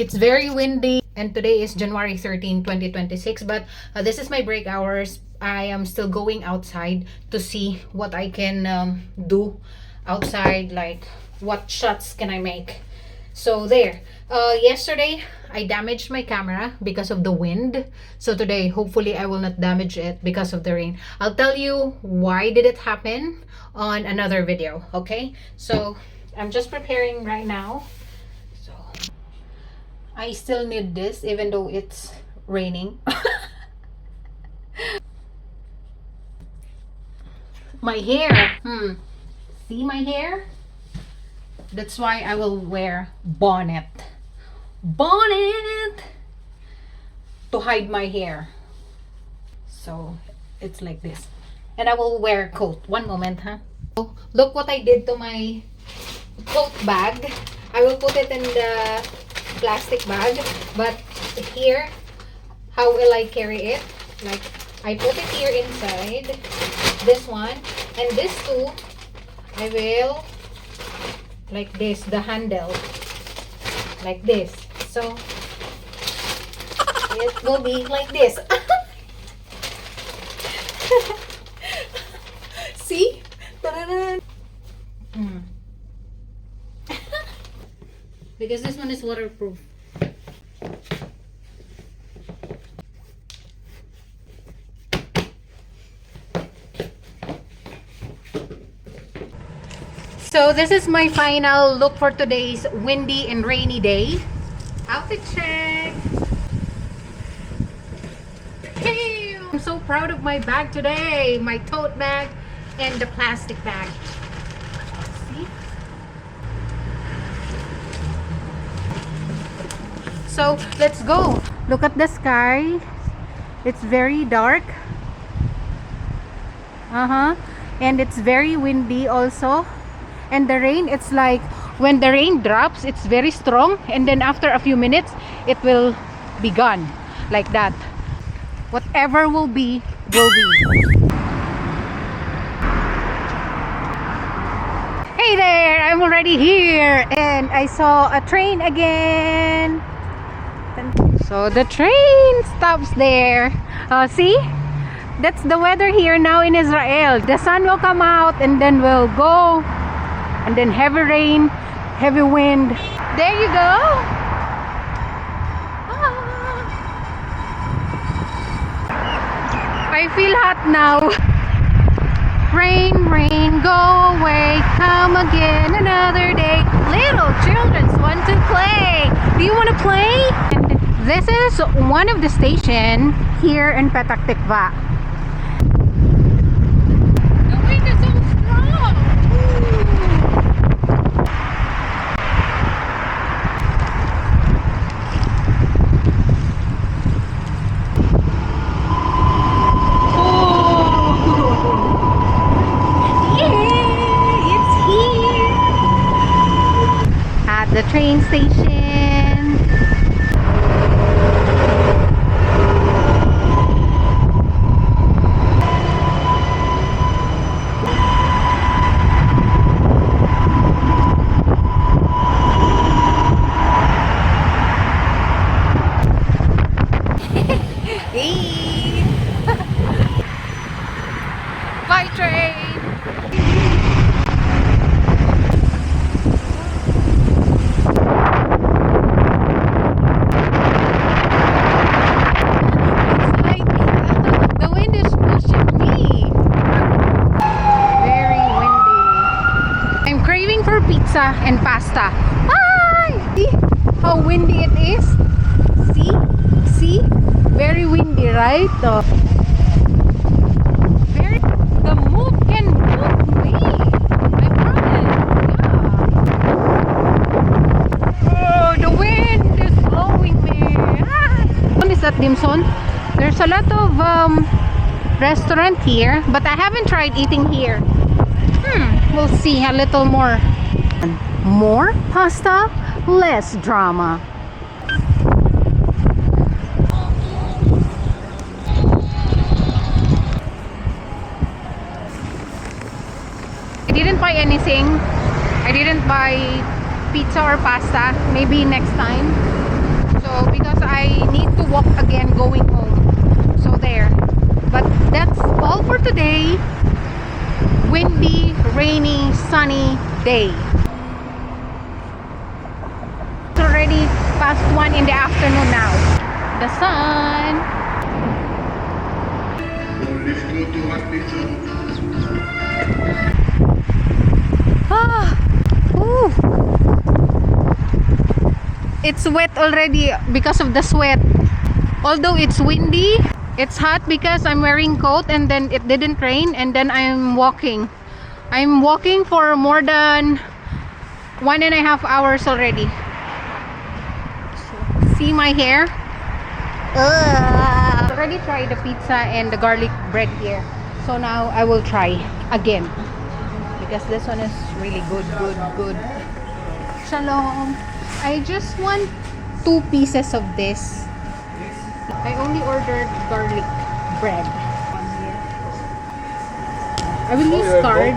It's very windy and today is January 13, 2026, but this is my break hours. I am still going outside to see what I can do outside, like what shots can I make. So there. Yesterday I damaged my camera because of the wind. So today hopefully I will not damage it because of the rain. I'll tell you why did it happen on another video, okay? So I'm just preparing right now. So I still need this even though it's raining. My hair. See my hair? That's why I will wear bonnet. Bonnet to hide my hair. So it's like this. And I will wear coat. One moment, huh? So, look what I did to my coat bag. I will put it in the plastic bag, but here, how will I carry it? Like, I put it here inside this one, and this too I will like this, the handle like this, so it will be like this. See? Because this one is waterproof. So this is my final look for today's windy and rainy day. Outfit check. Hey, I'm so proud of my bag today. My tote bag and the plastic bag. See? So let's go. Look at the sky. It's very dark. And it's very windy also. And the rain, it's like when the rain drops, it's very strong, and then after a few minutes it will be gone like that. Whatever will be, will be. Hey there, I'm already here and I saw a train again. So the train stops there. See, that's the weather here now in Israel. The sun will come out and then will go. And then heavy rain, heavy wind. There you go. I feel hot now. Rain, rain, go away, come again another day. Little children want to play. Do you want to play? And this is one of the stations here in Petah Tikva. The wind is so strong. The train station. Bye train. Pizza and pasta. Hi! See how windy it is? See? Very windy, right? The move can move me. I promise. Yeah. Oh, the wind is blowing me. What is that, Dimson? There's a lot of restaurant here, but I haven't tried eating here. We'll see a little more. More pasta, less drama. I didn't buy anything. I didn't buy pizza or pasta. Maybe next time. So because I need to walk again going home. So there. But that's all for today. Windy, rainy, sunny day. It's already past 1 in the afternoon now. The sun. Ah, ooh. It's wet already because of the sweat. Although it's windy, it's hot because I'm wearing coat and then it didn't rain and then I'm walking. I'm walking for more than 1.5 hours already. So, see my hair? Already tried the pizza and the garlic bread here. So now I will try again. Because this one is really good. Shalom. I just want 2 pieces of this. I only ordered garlic bread. I will use card.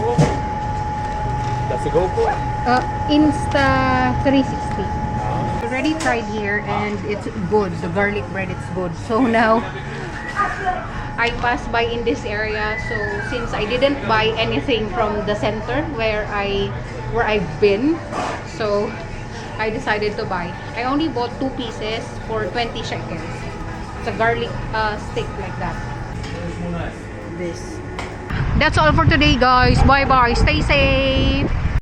That's a GoPro? Insta 360. Already tried here and it's good. The garlic bread, it's good. So now I passed by in this area. So since I didn't buy anything from the center where I've been, so I decided to buy. I only bought 2 pieces for 20 shekels. It's a garlic stick like that. This. That's all for today, guys. Bye bye. Stay safe.